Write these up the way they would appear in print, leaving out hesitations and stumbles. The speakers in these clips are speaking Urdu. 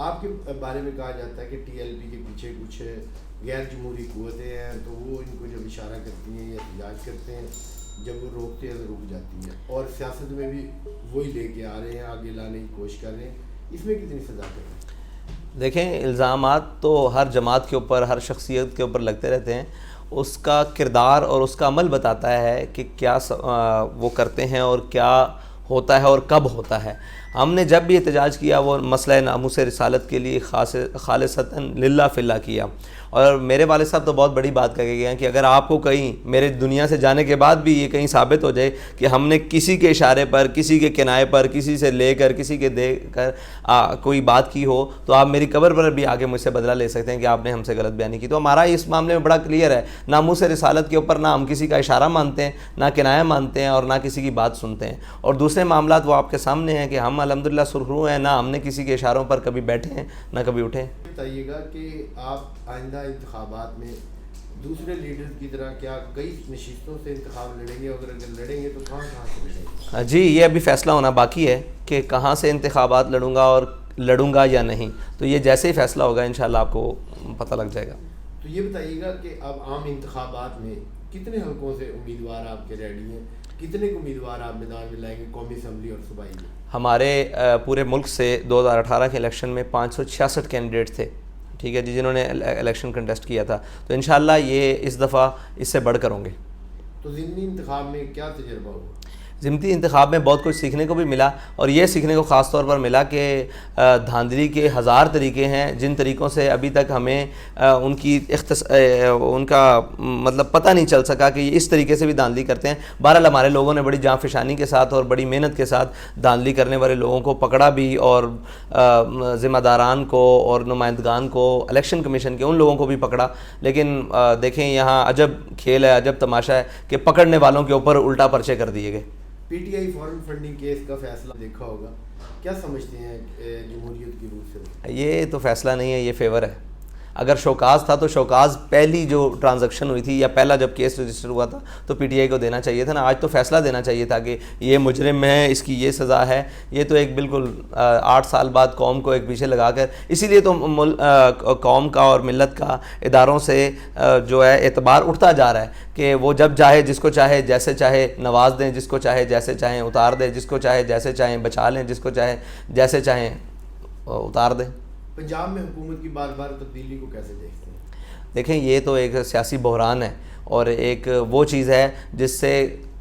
آپ کے بارے میں کہا جاتا ہے کہ ٹی ایل پی کے پیچھے کچھ غیر جمہوری قوتیں ہیں، تو وہ ان کو جب اشارہ کرتی ہیں یا احتجاج کرتے ہیں، جب وہ روکتے ہیں تو رک جاتی ہیں، اور سیاست میں بھی وہی لے کے آ رہے ہیں، آگے لانے کی کوشش کر رہے ہیں. اس میں کتنی صداقت ہے؟ دیکھیں، الزامات تو ہر جماعت کے اوپر، ہر شخصیت کے اوپر لگتے رہتے ہیں. اس کا کردار اور اس کا عمل بتاتا ہے کہ کیا وہ کرتے ہیں اور کیا ہوتا ہے اور کب ہوتا ہے. ہم نے جب بھی احتجاج کیا وہ مسئلہ ناموس رسالت کے لیے خالصتاً للہ فی اللہ کیا. اور میرے والد صاحب تو بہت بڑی بات کہہ کے گئے ہیں کہ اگر آپ کو کہیں میرے دنیا سے جانے کے بعد بھی یہ کہیں ثابت ہو جائے کہ ہم نے کسی کے اشارے پر، کسی کے کنائے پر، کسی سے لے کر، کسی کے دے کر کوئی بات کی ہو، تو آپ میری قبر پر بھی آگے مجھ سے بدلہ لے سکتے ہیں کہ آپ نے ہم سے غلط بیانی کی. تو ہمارا اس معاملے میں بڑا کلیئر ہے. ناموس رسالت کے اوپر نہ ہم کسی کا اشارہ مانتے ہیں، نہ کنایہ مانتے ہیں، اور نہ کسی کی بات سنتے ہیں. اور دوسرے معاملات وہ آپ کے سامنے ہیں کہ ہم الحمدللہ سرخرو ہیں، نہ ہم نے کسی کے اشاروں پر کبھی بیٹھے ہیں، نہ کبھی اٹھے ہیں. بتائیے گا کہ آپ آئندہ انتخابات میں دوسرے لیڈرز کی طرح کیا کئی نشستوں سے انتخاب لڑیں گے، اور اگر لڑیں گے تو کہاں سے لڑیں گے؟ جی، یہ ابھی فیصلہ ہونا باقی ہے کہ کہاں سے انتخابات لڑوں گا اور لڑوں گا یا نہیں. تو یہ جیسے ہی فیصلہ ہوگا انشاءاللہ آپ کو پتہ لگ جائے گا. تو یہ بتائیے گا کہ اب عام انتخابات میں کتنے حلقوں سے امیدوار آپ کے ریڈی ہیں؟ کتنے امیدوار آپ میدان میں لائیں گے قومی اسمبلی اور صوبائی میں؟ ہمارے پورے ملک سے 2018 کے الیکشن میں 566 کینڈیڈیٹ تھے، ٹھیک ہے جی، جنہوں نے الیکشن کنٹیسٹ کیا تھا. تو انشاءاللہ یہ اس دفعہ اس سے بڑھ کر ہوں گے. تو ضمنی انتخاب میں کیا تجربہ ہوا؟ ضمنی انتخاب میں بہت کچھ سیکھنے کو بھی ملا، اور یہ سیکھنے کو خاص طور پر ملا کہ دھاندلی کے ہزار طریقے ہیں جن طریقوں سے ابھی تک ہمیں ان کا مطلب پتہ نہیں چل سکا کہ یہ اس طریقے سے بھی دھاندلی کرتے ہیں. بہرحال ہمارے لوگوں نے بڑی جاں فشانی کے ساتھ اور بڑی محنت کے ساتھ دھاندلی کرنے والے لوگوں کو پکڑا بھی، اور ذمہ داران کو اور نمائندگان کو، الیکشن کمیشن کے ان لوگوں کو بھی پکڑا. لیکن دیکھیں یہاں عجب کھیل ہے، عجب تماشا ہے کہ پکڑنے والوں کے اوپر الٹا پرچے کر دیے گئے. P T I foreign funding case کا فیصلہ دیکھا ہوگا، کیا سمجھتے ہیں جمہوریت کی روح سے؟ یہ تو فیصلہ نہیں ہے، یہ فیور ہے. اگر شوکاز تھا تو شوکاز پہلی جو ٹرانزیکشن ہوئی تھی یا پہلا جب کیس رجسٹر ہوا تھا تو پی ٹی آئی کو دینا چاہیے تھا نا. آج تو فیصلہ دینا چاہیے تھا کہ یہ مجرم ہے، اس کی یہ سزا ہے. یہ تو ایک بالکل 8 سال بعد قوم کو ایک پیچھے لگا کر، اسی لیے تو قوم کا اور ملت کا اداروں سے جو ہے اعتبار اٹھتا جا رہا ہے کہ وہ جب چاہے جس کو چاہے جیسے چاہے نواز دیں، جس کو چاہے جیسے چاہیں اتار دیں، جس کو چاہے جیسے چاہیں بچا لیں، جس کو چاہے جیسے چاہیں اتار دیں. پنجاب میں حکومت کی بار بار تبدیلی کو کیسے دیکھتے ہیں؟ دیکھیں، یہ تو ایک سیاسی بحران ہے، اور ایک وہ چیز ہے جس سے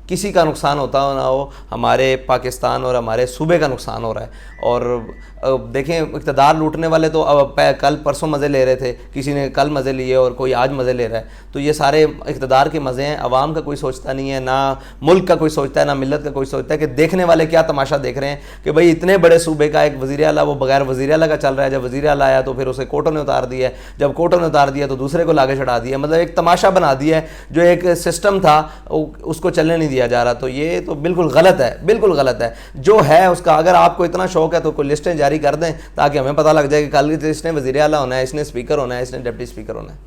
کسی کا نقصان ہوتا ہو نہ ہو، ہمارے پاکستان اور ہمارے صوبے کا نقصان ہو رہا ہے. اور دیکھیں، اقتدار لوٹنے والے تو کل پرسوں مزے لے رہے تھے، کسی نے کل مزے لیے اور کوئی آج مزے لے رہا ہے. تو یہ سارے اقتدار کے مزے ہیں. عوام کا کوئی سوچتا نہیں ہے، نہ ملک کا کوئی سوچتا ہے، نہ ملت کا کوئی سوچتا ہے کہ دیکھنے والے کیا تماشا دیکھ رہے ہیں کہ بھئی اتنے بڑے صوبے کا ایک وزیر اعلیٰ وہ بغیر وزیر اعلیٰ کا چل رہا ہے. جب وزیر اعلیٰ آیا تو پھر اسے کورٹوں نے اتار دیا ہے، جب کورٹوں نے اتار دیا تو دوسرے کو لاگے چڑھا دیا. مطلب ایک تماشا بنا دیا ہے، جو ایک سسٹم تھا اس کو چلنے نہیں دیا جا رہا. تو یہ تو بالکل غلط ہے، بالکل غلط ہے. جو ہے اس کا، اگر آپ کو اتنا شوق ہے تو کوئی لسٹیں جاری کر دیں تاکہ ہمیں پتہ لگ جائے کہ کل اس نے وزیر اعلیٰ ہونا ہے، اس نے اسپیکر ہونا ہے، اس نے ڈپٹی اسپیکر ہونا ہے.